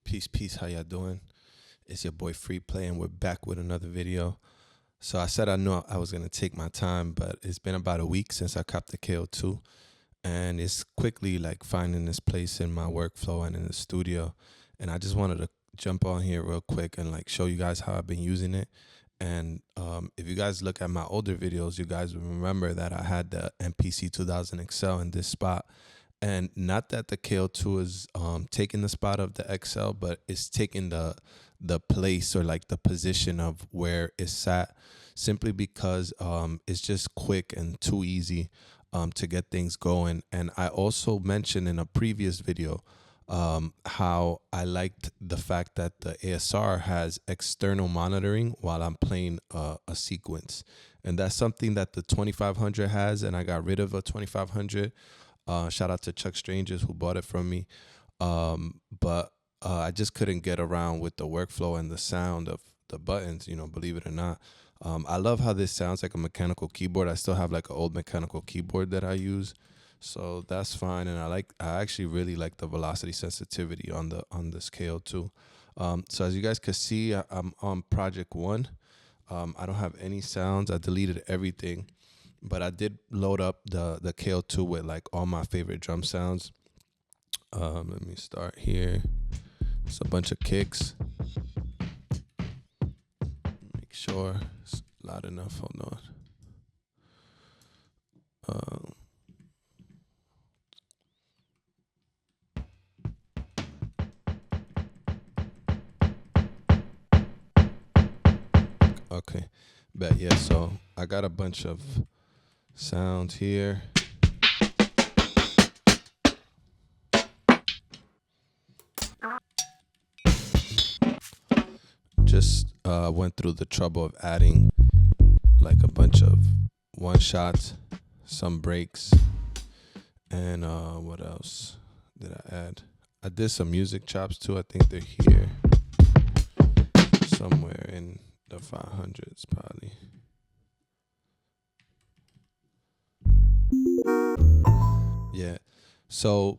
Peace, how y'all doing? It's your boy FREEPLAY, and we're back with another video. So I said I knew I was gonna take my time, but it's been about a week since I copped the KO2, and it's quickly like finding this place in my workflow and in the studio. And I just wanted to jump on here real quick and like show you guys how I've been using it. And if you guys look at my older videos, you guys will remember that I had the MPC 2000 XL in this spot. And not that the KO2 is taking the spot of the XL, but it's taking the place or like the position of where it's sat, simply because it's just quick and too easy to get things going. And I also mentioned in a previous video how I liked the fact that the ASR has external monitoring while I'm playing a sequence. And that's something that the 2500 has, and I got rid of a 2500. Shout out to Chuck Strangers who bought it from me. But I just couldn't get around with the workflow and the sound of the buttons, believe it or not. I love how this sounds like a mechanical keyboard. I still have like an old mechanical keyboard that I use. So that's fine. And I actually really like the velocity sensitivity on this KO2. So as you guys can see, I'm on project 1. I don't have any sounds. I deleted everything. But I did load up the KO2 with like all my favorite drum sounds. Let me start here. It's a bunch of kicks. Make sure it's loud enough. Hold on. Okay, but yeah, so I got a bunch of sounds here. Just went through the trouble of adding like a bunch of one shots, some breaks, and what else did I add? I did some music chops too. I think they're here somewhere in the 500s probably. Yeah, so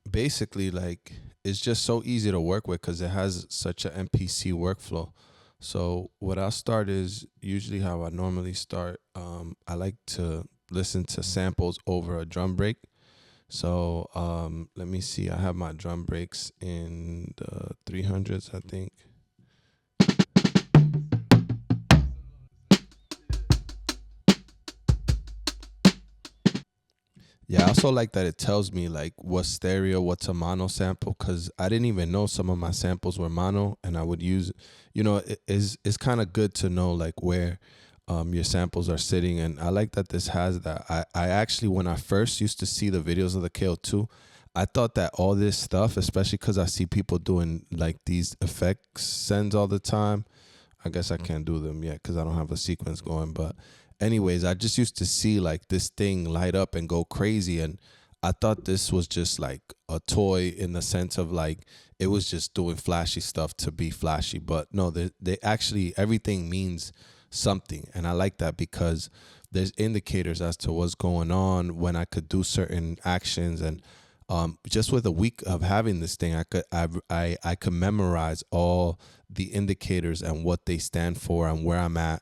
basically like it's just so easy to work with because it has such an MPC workflow. So what I'll start is usually how I normally start. I like to listen to samples over a drum break. So let me see, I have my drum breaks in the 300s, I think. Yeah, I also like that it tells me like what's stereo, what's a mono sample, because I didn't even know some of my samples were mono, and I would use, it's kind of good to know like where your samples are sitting. And I like that this has that. I actually, when I first used to see the videos of the KO2, I thought that all this stuff, especially because I see people doing like these effects sends all the time. I guess I can't do them yet because I don't have a sequence going, but anyways, I just used to see like this thing light up and go crazy, and I thought this was just like a toy in the sense of like it was just doing flashy stuff to be flashy. But no, they actually, everything means something, and I like that because there's indicators as to what's going on when I could do certain actions. And just with a week of having this thing, I could memorize all the indicators and what they stand for and where I'm at.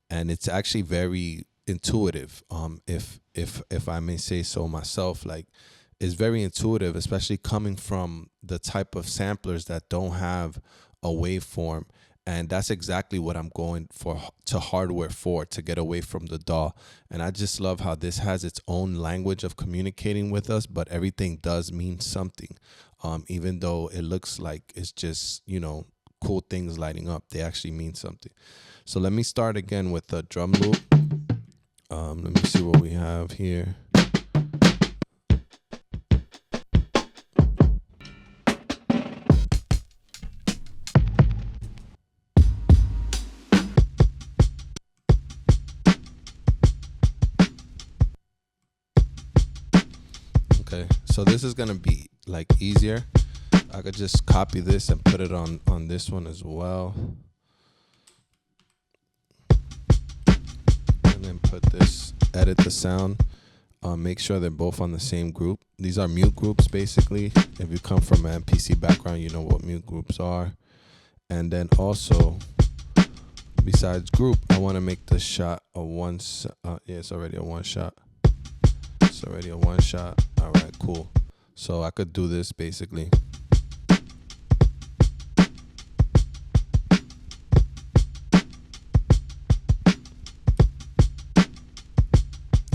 And it's actually very intuitive, if I may say so myself. Like, it's very intuitive, especially coming from the type of samplers that don't have a waveform. And that's exactly what I'm going to hardware for, to get away from the DAW. And I just love how this has its own language of communicating with us, but everything does mean something. Even though it looks like it's just, cool things lighting up, they actually mean something. So let me start again with the drum loop. Let me see what we have here. Okay, so this is gonna be like easier. I could just copy this and put it on this one as well. And then put this, edit the sound. Make sure they're both on the same group. These are mute groups, basically. If you come from an MPC background, you know what mute groups are. And then also, besides group, I want to make the shot a one. Yeah, it's already a one shot. It's already a one shot. All right, cool. So I could do this basically.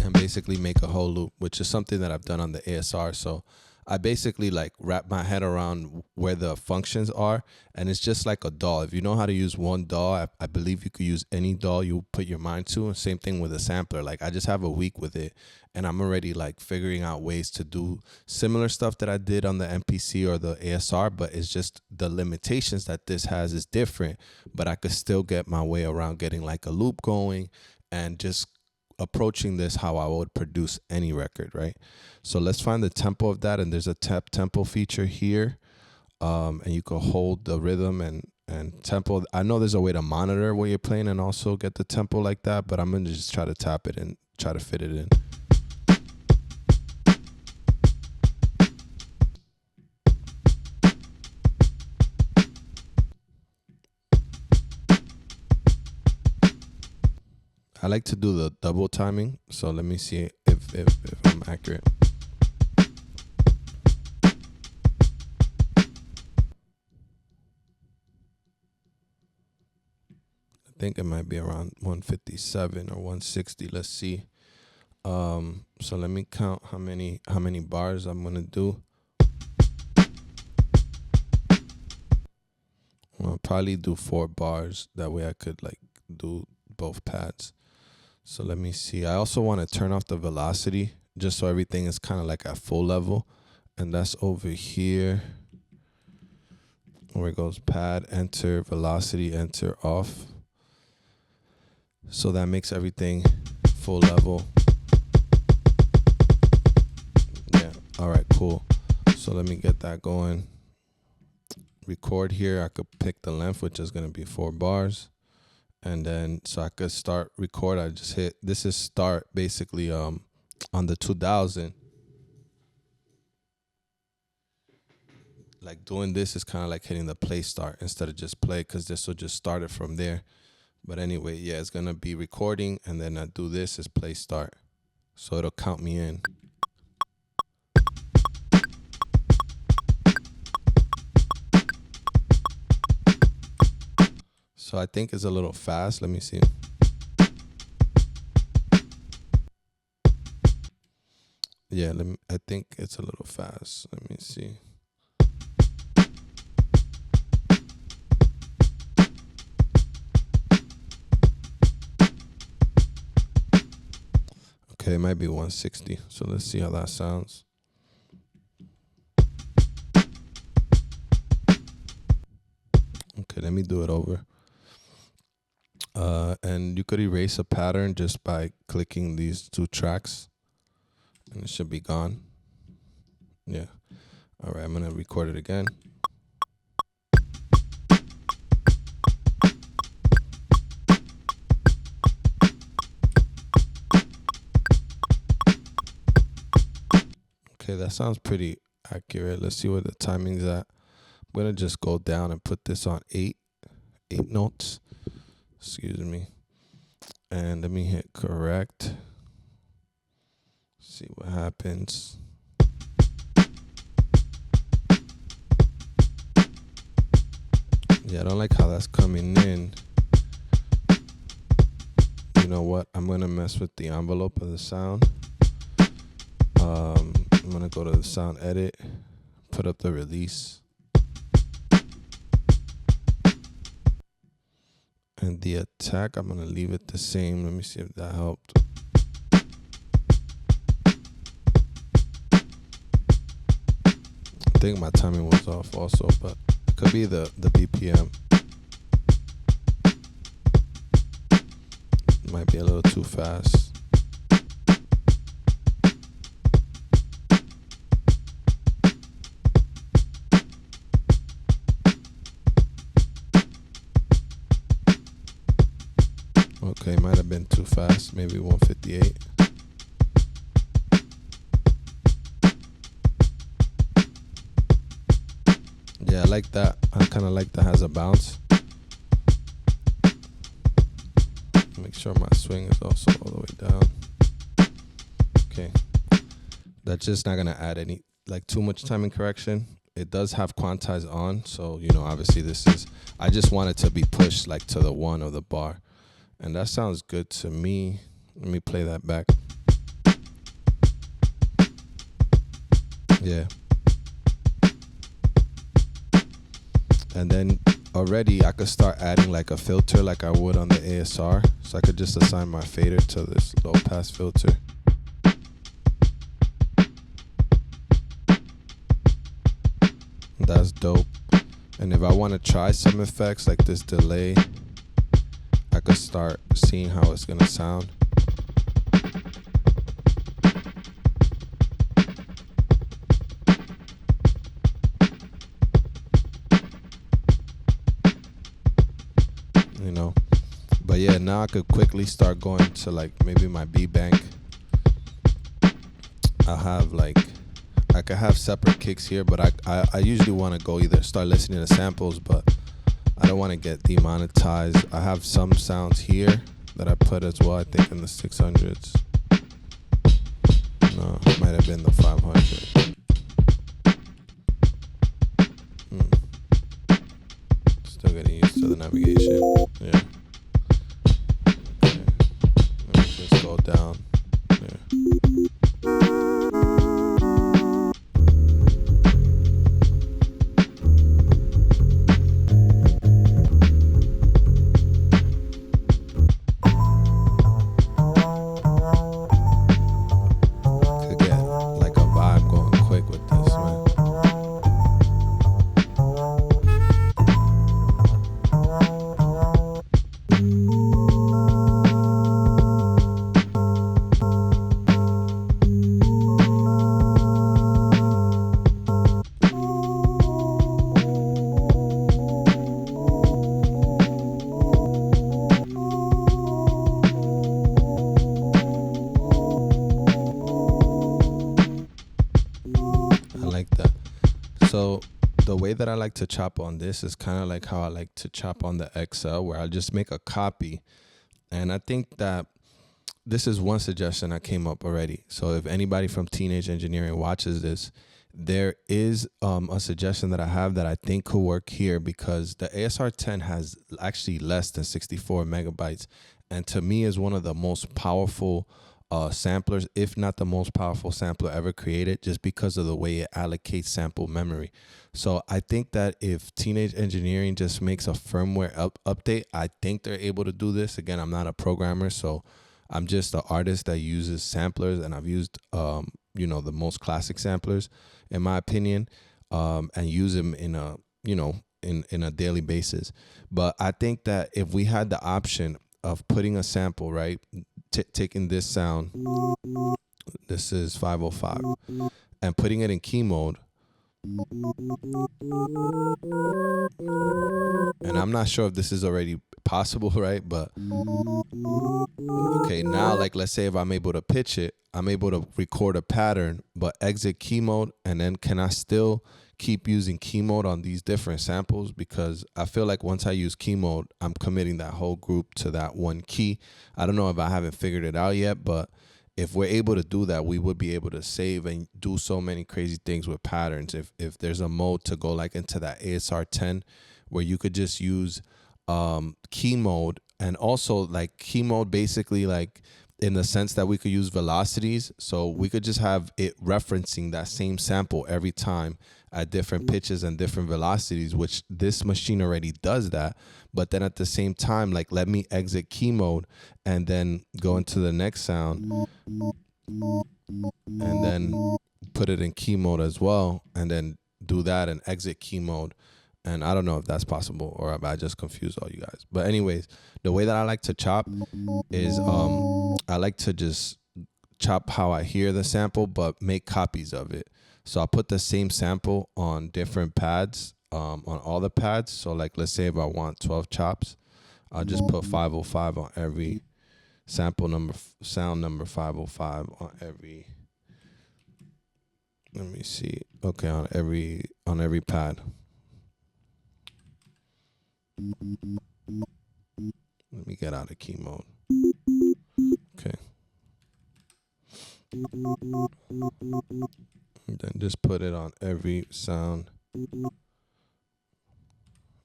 And basically make a whole loop, which is something that I've done on the ASR. So I basically like wrap my head around where the functions are, and it's just like a DAW. If you know how to use one DAW, I believe you could use any DAW you put your mind to. And same thing with a sampler. Like I just have a week with it, and I'm already like figuring out ways to do similar stuff that I did on the MPC or the ASR, but it's just the limitations that this has is different. But I could still get my way around getting like a loop going and just approaching this how I would produce any record, right? So let's find the tempo of that, and there's a tempo feature here, and you can hold the rhythm and tempo. I know there's a way to monitor where you're playing and also get the tempo like that, but I'm gonna just try to tap it and try to fit it in. I like to do the double timing, so let me see if I'm accurate. I think it might be around 157 or 160. Let's see. So let me count how many bars I'm gonna do. I'll probably do 4 bars. That way I could like do both pads. So let me see. I also want to turn off the velocity just so everything is kind of like at full level. And that's over here where it goes pad, enter, velocity, enter, off. So that makes everything full level. Yeah. All right, cool. So let me get that going. Record here. I could pick the length, which is going to be 4 bars. And then, so I could start record. I just hit, this is start basically on the 2000. Like doing this is kind of like hitting the play start instead of just play, because this will just start it from there. But anyway, yeah, it's going to be recording, and then I do this is play start. So it'll count me in. So I think it's a little fast. Let me see. Yeah, I think it's a little fast. Let me see. Okay, it might be 160. So let's see how that sounds. Okay, let me do it over. And you could erase a pattern just by clicking these 2 tracks, and it should be gone. Yeah. All right, I'm gonna record it again. Okay, that sounds pretty accurate. Let's see where the timing's at. I'm gonna just go down and put this on 8 notes. Excuse me. And let me hit correct. See what happens. Yeah, I don't like how that's coming in. You know what? I'm gonna mess with the envelope of the sound. I'm gonna go to the sound edit, put up the release. And the attack, I'm gonna leave it the same. Let me see if that helped. I think my timing was off also, but it could be the BPM. Might be a little too fast. Okay, might have been too fast. Maybe 158. Yeah, I like that. I kind of like that has a bounce. Make sure my swing is also all the way down. Okay. That's just not gonna add any like too much timing correction. It does have quantize on, so you know obviously this is, I just want it to be pushed like to the one of the bar. And that sounds good to me. Let me play that back. Yeah. And then already I could start adding like a filter like I would on the ASR. So I could just assign my fader to this low pass filter. That's dope. And if I want to try some effects like this delay, I could start seeing how it's gonna sound. You know, but yeah, now I could quickly start going to like maybe my B bank. I'll have like, I could have separate kicks here, but I usually want to go either start listening to samples, but I don't want to get demonetized. I have some sounds here that I put as well, I think in the 600s. No, it might have been the 500. Still getting used to the navigation. Yeah. Okay. Let me just go down. Yeah. So the way that I like to chop on this is kind of like how I like to chop on the XL, where I'll just make a copy. And I think that this is one suggestion that came up already. So if anybody from Teenage Engineering watches this, there is a suggestion that I have that I think could work here, because the ASR 10 has actually less than 64 megabytes. And to me is one of the most powerful samplers, if not the most powerful sampler ever created, just because of the way it allocates sample memory. So I think that if Teenage Engineering just makes a firmware update, I think they're able to do this. Again, I'm not a programmer, so I'm just an artist that uses samplers, and I've used you know, the most classic samplers in my opinion, and use them in a, you know, in a daily basis. But I think that if we had the option of putting a sample, right, taking this sound, this is 505, and putting it in key mode, and I'm not sure if this is already possible, right? But okay, now like let's say if I'm able to pitch it, I'm able to record a pattern but exit key mode, and then can I still keep using key mode on these different samples? Because I feel like once I use key mode, I'm committing that whole group to that one key. I don't know if I haven't figured it out yet, but if we're able to do that, we would be able to save and do so many crazy things with patterns. If there's a mode to go like into that ASR 10 where you could just use key mode, and also like key mode basically like in the sense that we could use velocities. So we could just have it referencing that same sample every time at different pitches and different velocities, which this machine already does that. But then at the same time, like let me exit key mode and then go into the next sound and then put it in key mode as well, and then do that and exit key mode. And I don't know if that's possible or if I just confused all you guys. But anyways, the way that I like to chop is I like to just chop how I hear the sample, but make copies of it. So I'll put the same sample on different pads, on all the pads. So like let's say if I want 12 chops, I'll just put 505 on every sample number, sound number 505 on every, let me see. Okay, on every pad. Let me get out of key mode. Okay. And then just put it on every sound.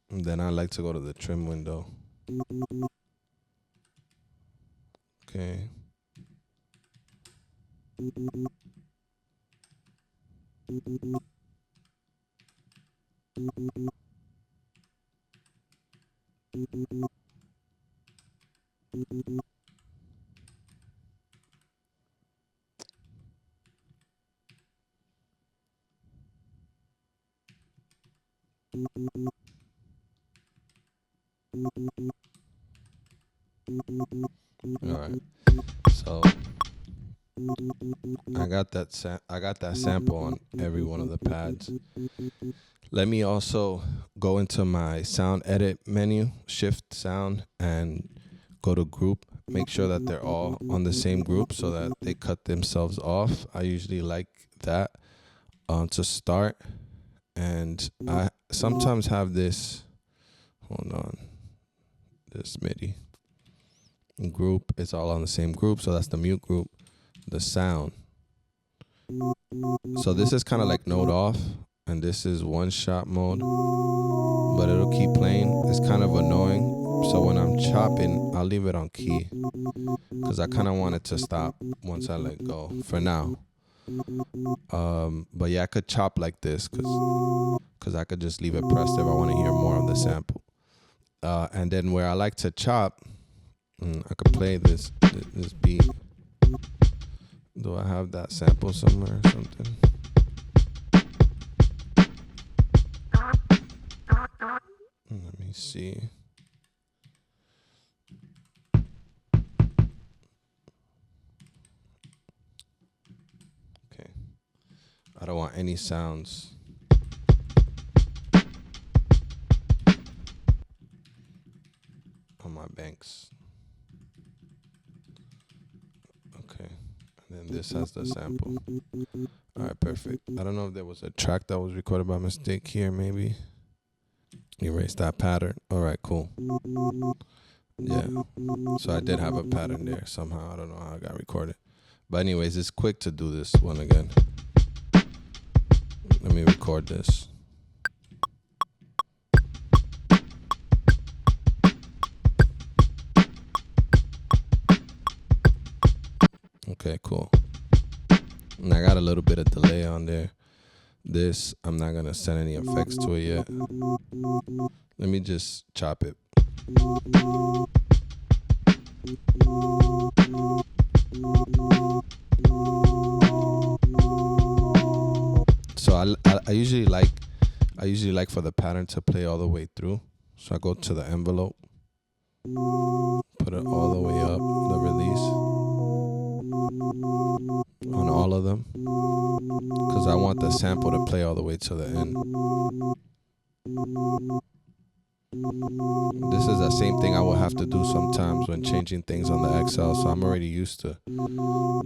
And then I like to go to the trim window. Okay. All right. So I got that sample on every one of the pads. Let me also go into my sound edit menu, shift sound, and go to group. Make sure that they're all on the same group so that they cut themselves off. I usually like that to start. And I sometimes have this, hold on, this MIDI group. It's all on the same group. So that's the mute group, the sound. So this is kind of like node off. And this is one shot mode, but it'll keep playing. It's kind of annoying. So when I'm chopping, I'll leave it on key because I kind of want it to stop once I let go for now. But yeah, I could chop like this because I could just leave it pressed if I want to hear more of the sample. And then where I like to chop, I could play this beat. Do I have that sample somewhere or something? Let me see. Okay. I don't want any sounds. On my banks. Okay. And then this has the sample. All right, perfect. I don't know if there was a track that was recorded by mistake here, maybe. Erase that pattern. All right, cool. Yeah. So I did have a pattern there somehow. I don't know how I got recorded. But anyways, it's quick to do this one again. Let me record this. Okay, cool. And I got a little bit of delay on there. This, I'm not gonna send any effects to it yet. Let me just chop it. So I usually like for the pattern to play all the way through. So I go to the envelope, put it all the way up, the release on all of them, because I want the sample to play all the way to the end. This is the same thing I will have to do sometimes when changing things on the XL, so I'm already used to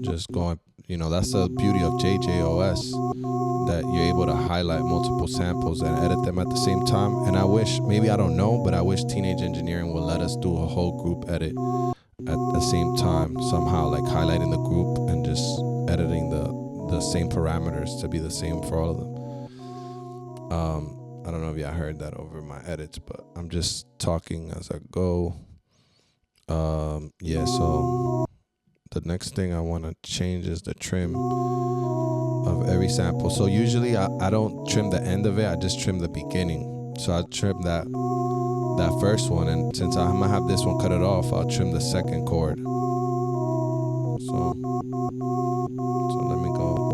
just going, that's the beauty of JJOS, that you're able to highlight multiple samples and edit them at the same time. And I wish, maybe I don't know, but I wish Teenage Engineering will let us do a whole group edit at the same time, somehow, like highlighting the group and just editing the same parameters to be the same for all of them. I don't know if y'all heard that over my edits, but I'm just talking as I go. Yeah, so the next thing I want to change is the trim of every sample. So usually I don't trim the end of it, I just trim the beginning. So I trim that first one, and since I'm gonna have this one cut it off, I'll trim the second chord. So let me go.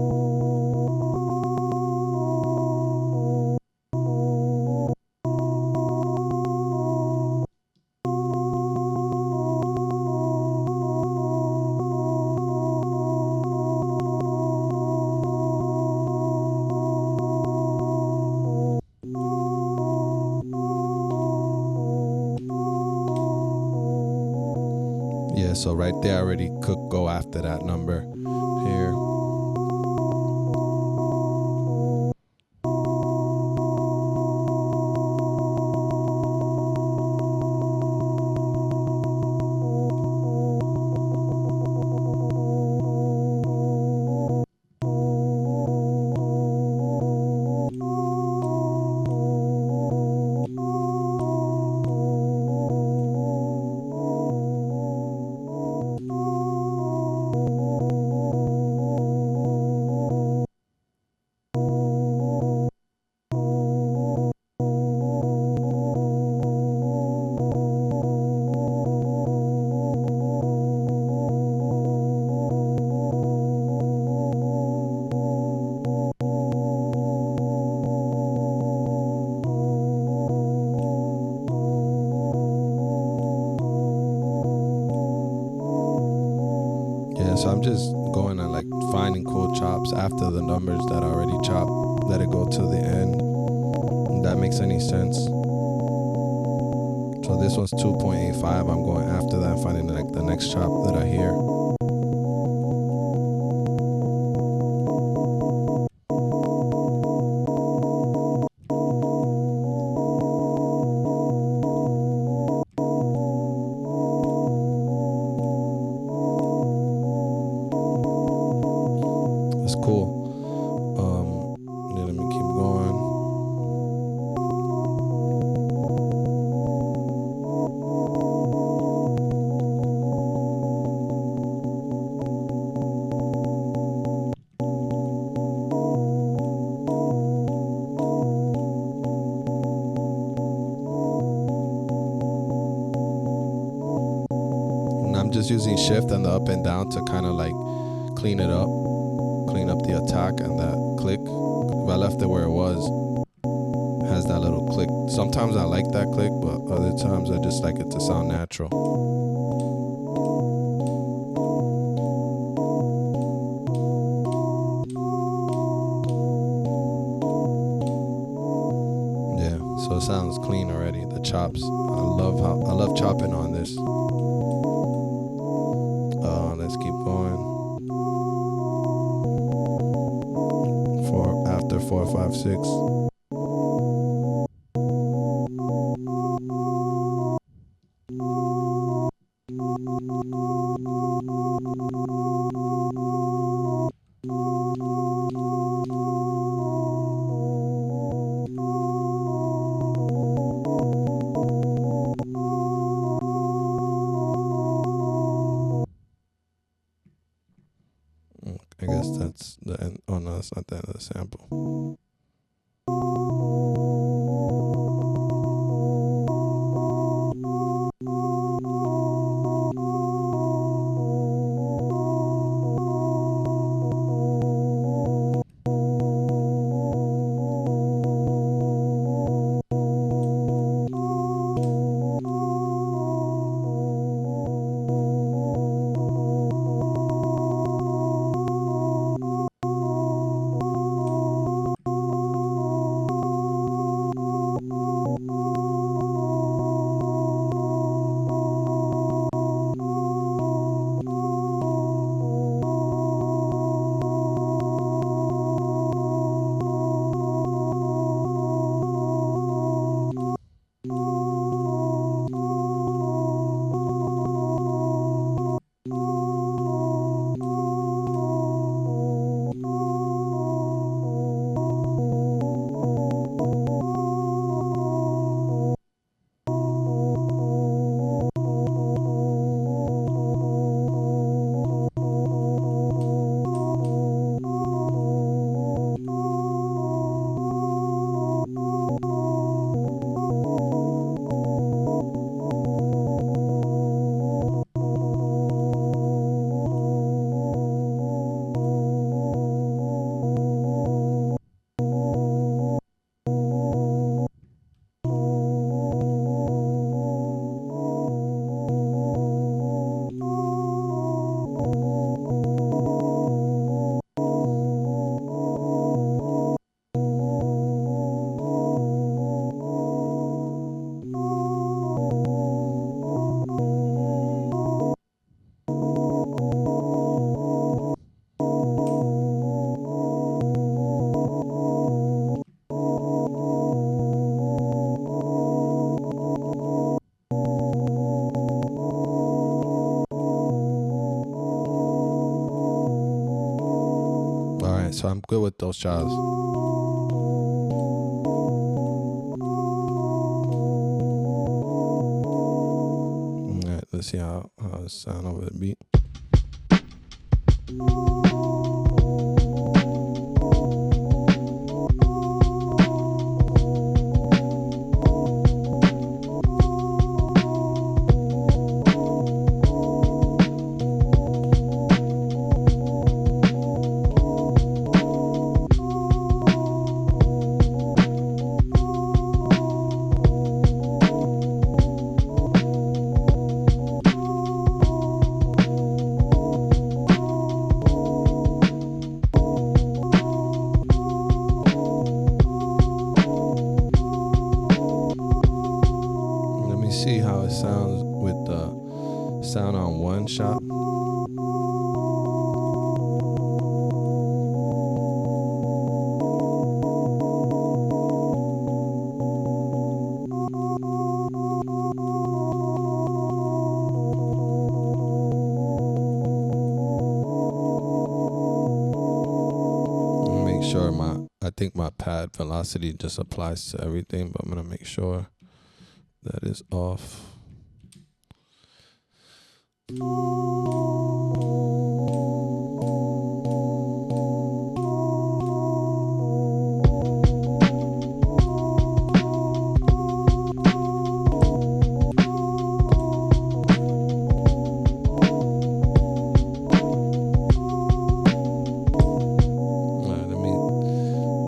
Yeah, so right there I already could go after that number here. So I'm just going and like finding cool chops after the numbers that I already chopped. Let it go till the end. If that makes any sense. So this one's 2.85. I'm going after that, finding like the next chop that I hear. It's cool. Yeah, let me keep going. And I'm just using shift and the up and down to kind of like clean it up. Clean up the attack and that click. If I left it where it was, it has that little click. Sometimes I like that click, but other times I just like it to sound natural. Yeah, so it sounds clean already. The chops, I love chopping on this. Let's keep going. After 4, 5, 6. I guess that's the end. Oh no, that's not the end of the sample. So I'm good with those chops. Alright, let's see how it sound over the beat. me see how it sounds with the sound on one shot. Make sure I think my pad velocity just applies to everything, but I'm gonna make sure that is off.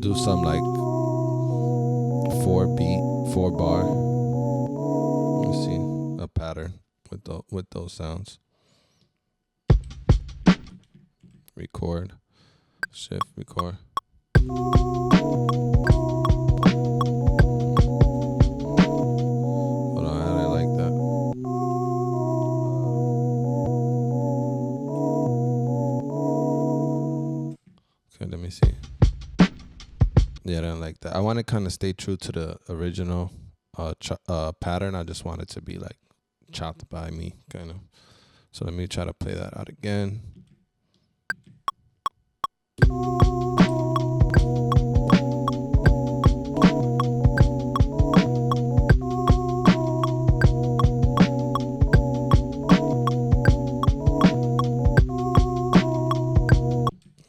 Do some like 4 bar. Let me see a pattern with those sounds. Record, shift, record. Hold on, I didn't like that. Okay, let me see. Yeah, I didn't like that. I want to kind of stay true to the original pattern. I just want it to be like chopped by me, kind of. So let me try to play that out again.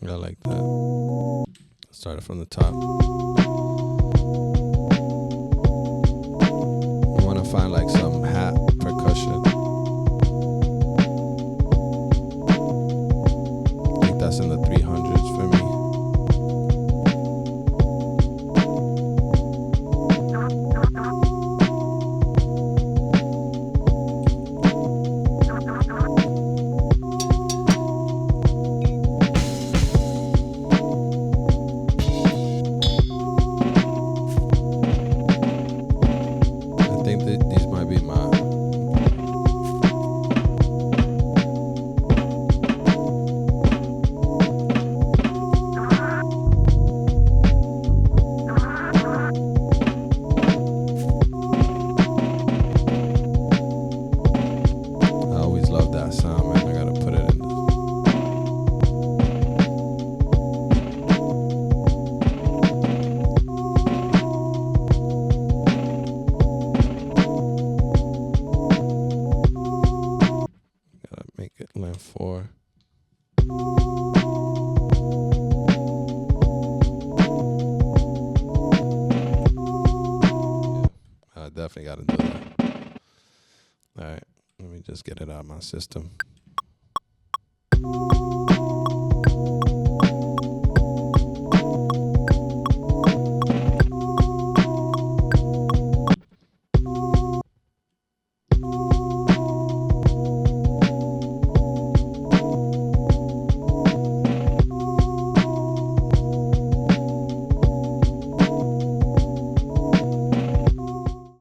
I like that. Started from the top. I want to find like some hat percussion. I think that's in the 300s for me. These might be mine. I always love that sound, man. I gotta put it in. Make it length 4. Yeah, I definitely got to do that. All right, let me just get it out of my system.